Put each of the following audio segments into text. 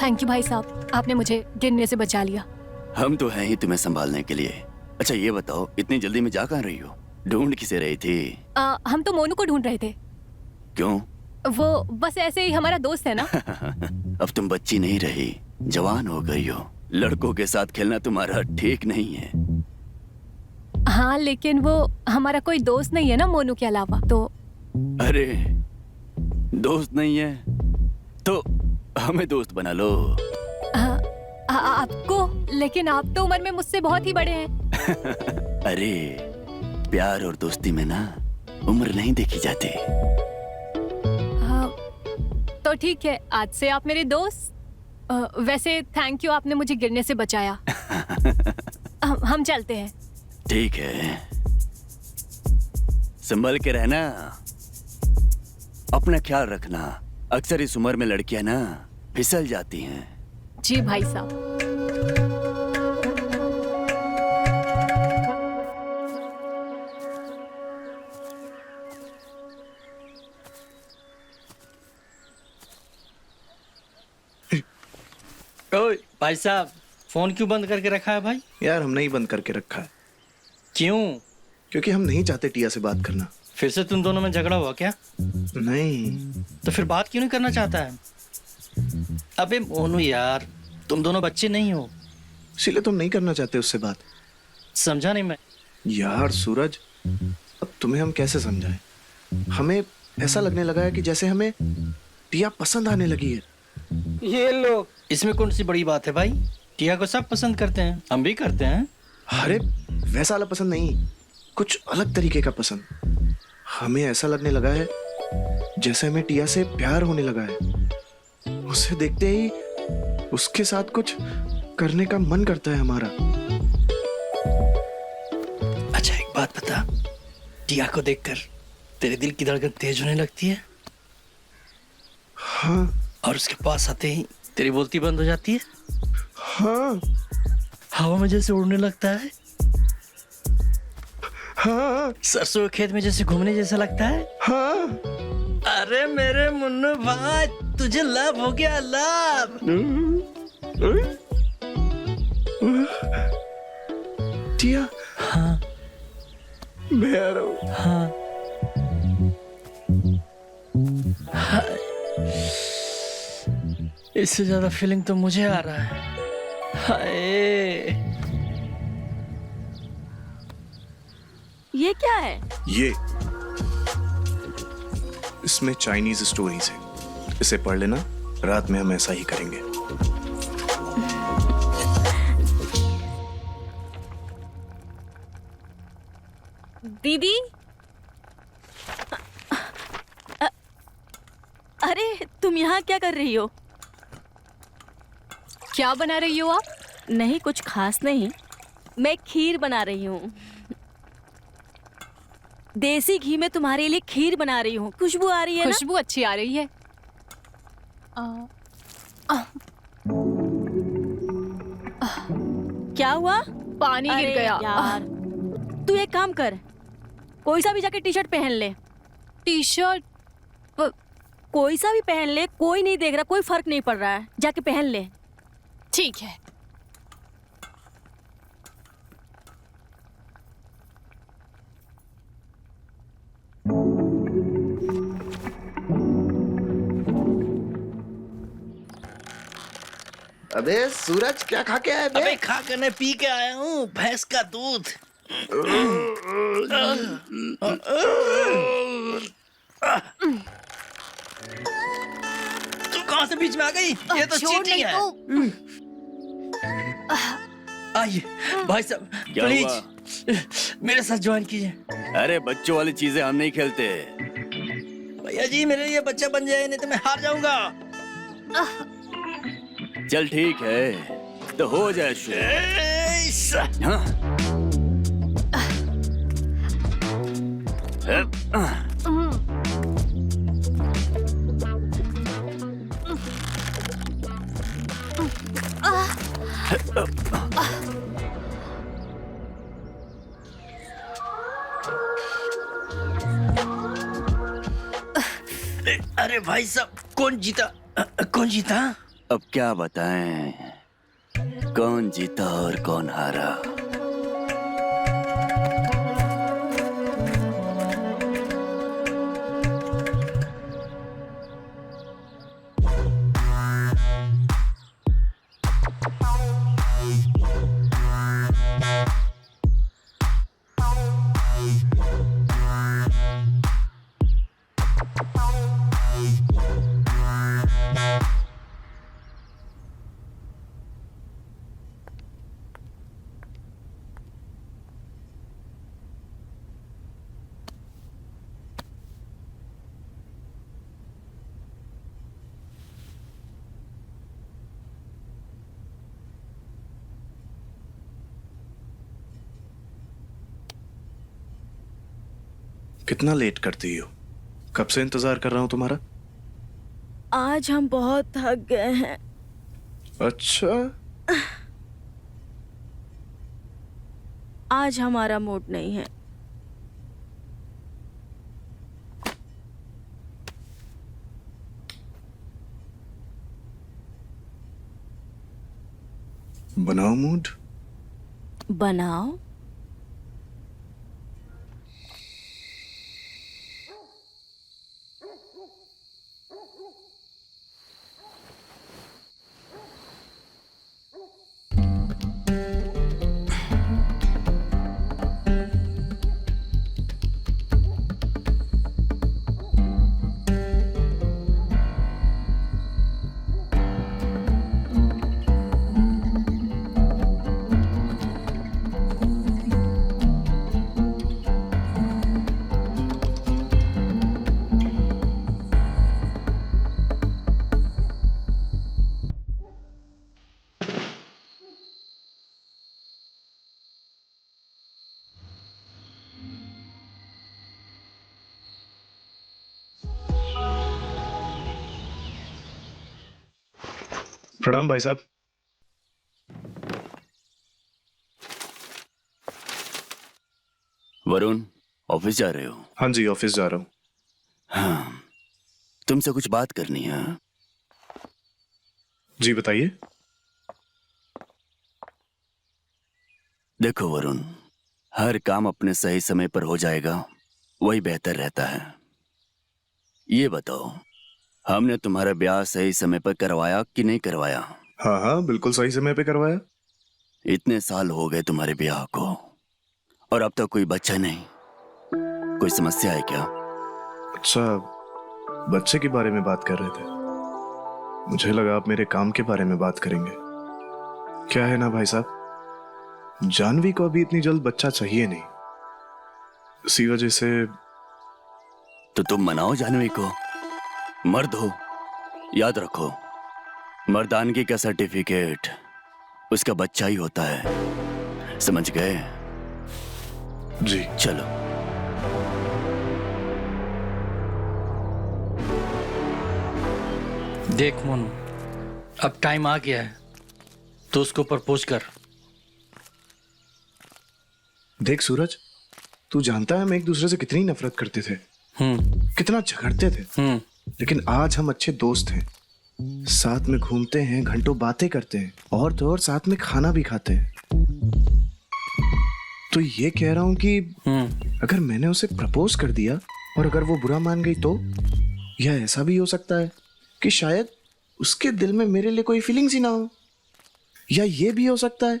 Thank you भाई साहब, आपने मुझे गिरने से बचा लिया। हम तो हैं ही तुम्हें संभालने के लिए। अच्छा ये बताओ, इतनी जल्दी में जा कहाँ रही हो? ढूंढ किसे रही थी? हम तो मोनू को ढूंढ रहे थे। क्यों? वो बस ऐसे ही हमारा दोस्त है ना। अब तुम बच्ची नहीं रही, जवान हो गई हो। लड़कों के साथ खेलना तुम्हारा ठीक नहीं है। हाँ लेकिन वो हमारा कोई दोस्त नहीं है ना मोनू के अलावा, तो। अरे दोस्त नहीं है तो हमें दोस्त बना लो। आपको? लेकिन आप तो उम्र में मुझसे बहुत ही बड़े हैं। अरे प्यार और दोस्ती में ना उम्र नहीं देखी जाती। तो ठीक है, आज से आप मेरे दोस्त। वैसे थैंक यू, आपने मुझे गिरने से बचाया। हम चलते हैं। ठीक है, संभल के रहना, अपना ख्याल रखना। अक्सर इस उम्र में लड़कियां ना फिसल जाती हैं। जी भाई साहब। ओए भाई साहब, फोन क्यों बंद करके रखा है भाई? यार हमने ही बंद करके रखा है। क्यों? क्योंकि हम नहीं चाहते टिया से बात करना। फिर से तुम दोनों में झगड़ा हुआ क्या? नहीं। तो फिर बात क्यों नहीं करना चाहता है? अबे मोनू यार, तुम दोनों बच्चे नहीं हो, इसीलिए तुम नहीं करना चाहते उससे बात। समझा नहीं मैं। यार सूरज, अब तुम्हें हम कैसे समझाएं? हमें ऐसा लगने लगा है कि जैसे हमें टिया पसंद आने लगी है। ये लो, इसमें कौन सी बड़ी बात है भाई? टिया को सब पसंद करते हैं, हम भी करते हैं। अरे वैसा वाला पसंद नहीं, कुछ अलग तरीके का पसंद। हमें ऐसा लगने लगा है जैसे हमें टिया से प्यार होने लगा है। उसे देखते ही उसके साथ कुछ करने का मन करता है हमारा। अच्छा एक बात बता, टिया को देखकर तेरे दिल की धड़कन तेज होने लगती है? हाँ। और उसके पास आते ही तेरी बोलती बंद हो जाती है? हाँ। हवा में जैसे उड़ने लगता है? हाँ। सरसों के खेत में जैसे घूमने जैसा लगता है? हाँ। अरे मेरे मुन्नू भाई, तुझे लव हो गया, लव। टिया। हाँ। मैं आ रहा हूँ। हाँ। इससे ज्यादा फीलिंग तो मुझे आ रहा है। हाय। ये क्या है? ये इसमें चाइनीज स्टोरीज है, इसे पढ़ लेना। रात में हम ऐसा ही करेंगे। दीदी, अरे तुम यहाँ क्या कर रही हो? क्या बना रही हो आप? नहीं कुछ खास नहीं, मैं खीर बना रही हूँ। देसी घी में तुम्हारे लिए खीर बना रही हूँ। खुशबू आ रही है ना? खुशबू अच्छी आ रही है। क्या हुआ? पानी गिर अरे गया। यार, तू एक काम कर, कोई सा भी जाके टी शर्ट पहन ले। T shirt? कोई सा भी पहन ले, कोई नहीं देख रहा, कोई फर्क नहीं पड़ रहा है, जाके पहन ले। ठीक है। अबे सूरज, क्या खा के आया बे? अबे खा कर नहीं, पी के आया हूँ, भैंस का दूध। तू कहाँ से बीच में आ गई? ये तो चीटिंग है। आइए भाई साहब, क्या प्लीज मेरे साथ ज्वाइन कीजिए। अरे बच्चों वाली चीजें हम नहीं खेलते। भैया जी मेरे लिए बच्चा बन जाए, नहीं तो मैं हार जाऊंगा। चल ठीक है, तो हो जाए शुरू। हाँ? अरे भाई साहब, कौन जीता? कौन जीता? अब क्या बताएं, कौन जीता और कौन हारा। कितना लेट करती हो? कब से इंतजार कर रहा हूं तुम्हारा। आज हम बहुत थक गए हैं। अच्छा, आज हमारा मूड नहीं है। बनाओ मूड। बनाओ। प्रणाम भाई साहब। वरुण, ऑफिस जा रहे हो? हाँ जी, ऑफिस जा रहा हूँ। हाँ, तुमसे कुछ बात करनी है। जी बताइए। देखो वरुण, हर काम अपने सही समय पर हो जाएगा, वही बेहतर रहता है। ये बताओ, हमने तुम्हारा ब्याह सही समय पर करवाया कि नहीं करवाया? हाँ हाँ, बिल्कुल सही समय पे करवाया। इतने साल हो गए तुम्हारे ब्याह को और अब तक कोई बच्चा नहीं। कोई समस्या है क्या? अच्छा, बच्चे के बारे में बात कर रहे थे। मुझे लगा आप मेरे काम के बारे में बात करेंगे। क्या है ना भाई साहब, जानवी को अभी इतनी जल्द बच्चा चाहिए नहीं, इसी वजह से। तो तुम मनाओ जानवी को। मर्द हो, याद रखो, मर्दानगी का सर्टिफिकेट उसका बच्चा ही होता है। समझ गए? जी चलो। देख मोनू, अब टाइम आ गया है तो उसको प्रपोज कर। देख सूरज, तू जानता है हम एक दूसरे से कितनी नफरत करते थे, कितना झगड़ते थे, लेकिन आज हम अच्छे दोस्त हैं। साथ में घूमते हैं, घंटों बातें करते हैं, और तो और साथ में खाना भी खाते हैं। तो ये कह रहा हूं कि अगर मैंने उसे प्रपोज कर दिया और अगर वो बुरा मान गई तो, या ऐसा भी हो सकता है कि शायद उसके दिल में मेरे लिए कोई फीलिंग्स ही ना हो, या ये भी हो सकता है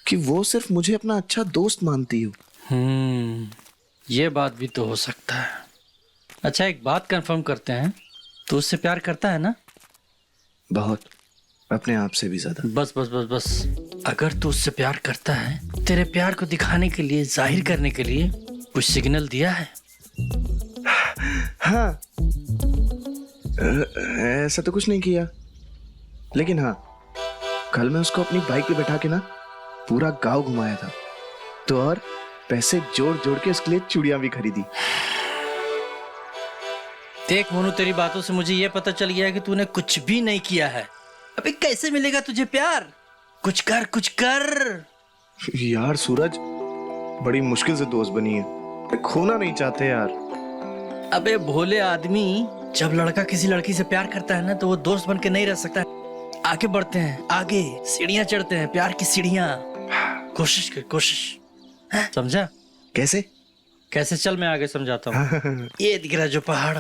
कि वो सिर्फ मुझे अपना अच्छा दोस्त मानती हो। ये बात भी तो हो सकता है। अच्छा, एक बात कंफर्म करते हैं, तू उससे प्यार करता है ना? बहुत, अपने आप से भी ज्यादा। बस बस बस बस, अगर तू उससे प्यार करता है, तेरे प्यार को दिखाने के लिए, जाहिर करने के लिए कुछ सिग्नल दिया है? हाँ, ऐसा तो कुछ नहीं किया, लेकिन हाँ, कल मैं उसको अपनी बाइक पे बैठा के ना पूरा गांव घुमाया था, तो और पैसे जोड़ जोड़ के उसके लिए चूड़ियां भी खरीदी। देख मोनू, तेरी बातों से मुझे ये पता चल गया है कि तूने कुछ भी नहीं किया है। अबे कैसे मिलेगा तुझे प्यार? कुछ कर, कुछ कर। यार सूरज, बड़ी मुश्किल से दोस्त बनी है, खोना नहीं चाहते यार। अबे भोले आदमी, जब लड़का किसी लड़की से प्यार करता है ना, तो वो दोस्त बन के नहीं रह सकता। आगे बढ़ते हैं, आगे सीढ़ियां चढ़ते हैं, प्यार की सीढ़ियां। कोशिश कर, कोशिश। हाँ, समझा? कैसे? कैसे? चल मैं आगे समझाता हूँ। ये दिख रहा है जो पहाड़,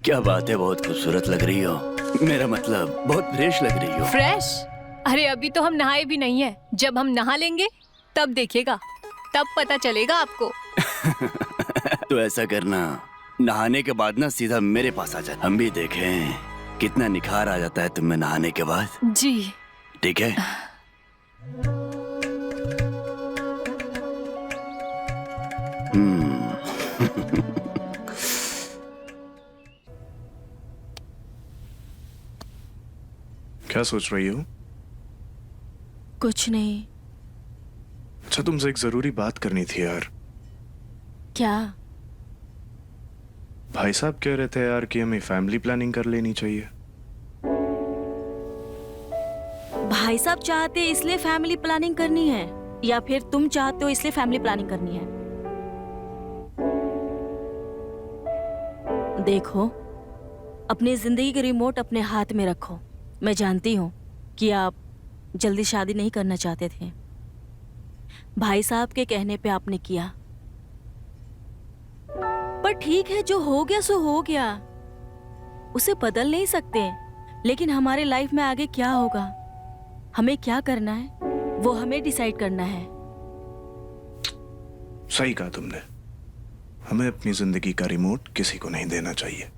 क्या बात है, बहुत खूबसूरत लग रही हो। मेरा मतलब बहुत फ्रेश लग रही हो। फ्रेश? अरे अभी तो हम नहाए भी नहीं है। जब हम नहा लेंगे तब देखिएगा, तब पता चलेगा आपको। तो ऐसा करना, नहाने के बाद ना सीधा मेरे पास आ जा, हम भी देखें कितना निखार आ जाता है तुम में नहाने के बाद। जी ठीक है? क्या सोच रही हो? कुछ नहीं। अच्छा, तुमसे एक जरूरी बात करनी थी यार। क्या? भाई साहब कह रहे थे यार कि हमें फैमिली प्लानिंग कर लेनी चाहिए। भाई साहब चाहते इसलिए फैमिली प्लानिंग करनी है, या फिर तुम चाहते हो इसलिए फैमिली प्लानिंग करनी है? देखो, अपनी जिंदगी का रिमोट अपने हाथ में रखो। मैं जानती हूँ कि आप जल्दी शादी नहीं करना चाहते थे। भाई साहब के कहने पे आपने किया, पर ठीक है, जो हो गया सो हो गया, उसे बदल नहीं सकते। लेकिन हमारे लाइफ में आगे क्या होगा, हमें क्या करना है, वो हमें डिसाइड करना है। सही कहा तुमने, हमें अपनी जिंदगी का रिमोट किसी को नहीं देना चाहिए।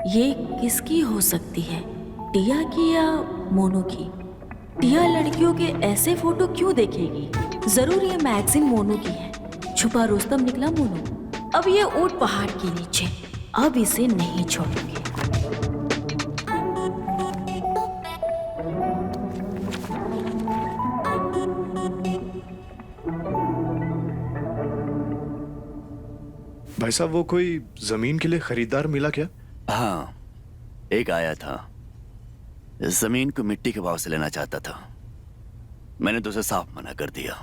ये किसकी हो सकती है, टिया की या मोनू की? टिया लड़कियों के ऐसे फोटो क्यों देखेगी? जरूर ये मैगजीन मोनू की है। छुपा रुस्तम निकला मोनू। अब ये ऊंट पहाड़ के नीचे, अब इसे नहीं छोड़ूंगी। भाई साहब, वो कोई जमीन के लिए खरीदार मिला क्या? हाँ, एक आया था, जमीन को मिट्टी के भाव से लेना चाहता था। मैंने तो उसे साफ मना कर दिया।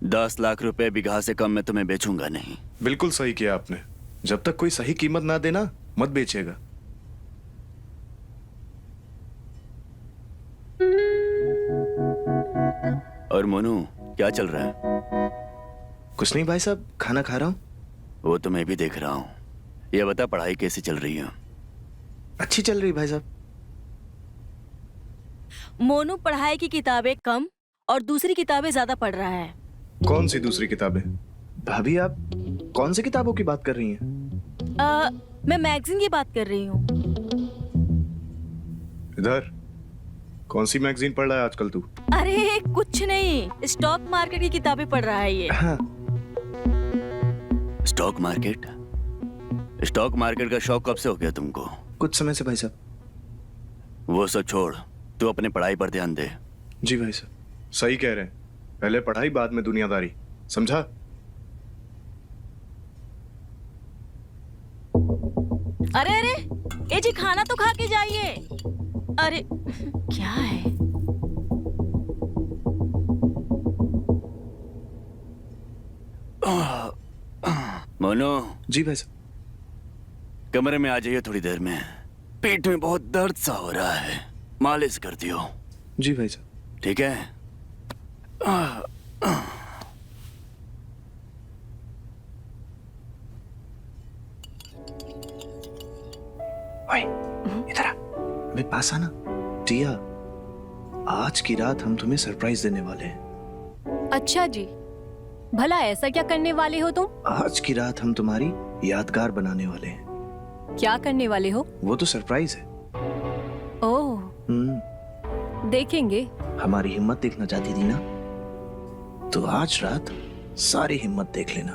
10 लाख रुपए बीघा से कम मैं तुम्हें बेचूंगा नहीं। बिल्कुल सही किया आपने। जब तक कोई सही कीमत ना देना, मत बेचेगा। और मोनू, क्या चल रहा है? कुछ नहीं भाई साहब, खाना खा रहा हूँ। वो तो मैं भी देख रहा हूँ। ये बता, पढ़ाई कैसी चल रही है? अच्छी चल रही भाई साहब। मोनू पढ़ाई की किताबें कम और दूसरी किताबें ज्यादा पढ़ रहा है। कौन सी दूसरी किताबें? भाभी, आप कौन सी किताबों की बात कर रही हैं? मैं मैगजीन की बात कर रही हूँ। इधर कौन सी मैगजीन पढ़ रहा है आजकल तू? अरे कुछ नहीं, स्टॉक मार्केट की किताबें पढ़ रहा है ये। हाँ। Stock market? स्टॉक मार्केट का शौक कब से हो गया तुमको? कुछ समय से भाई साहब। वो सब छोड़, तू अपने पढ़ाई पर ध्यान दे। जी भाई साहब, सही कह रहे हैं। पहले पढ़ाई, बाद में दुनियादारी, समझा? अरे अरे, ये जी खाना तो खा के जाइए। अरे क्या है? मोनू, जी भाई साहब। कमरे में आ जाइए थोड़ी देर में। पेट में बहुत दर्द सा हो रहा है, मालिश कर दियो। जी भाई साहब। ठीक है? ओए, इधर आ। अबे पास आना। टिया, आज की रात हम तुम्हें सरप्राइज देने वाले हैं। अच्छा जी, भला ऐसा क्या करने वाले हो तुम? आज की रात हम तुम्हारी यादगार बनाने वाले हैं। क्या करने वाले हो? वो तो सरप्राइज है। ओह, देखेंगे। हमारी हिम्मत देखना चाहती थी ना? तो आज रात सारी हिम्मत देख लेना।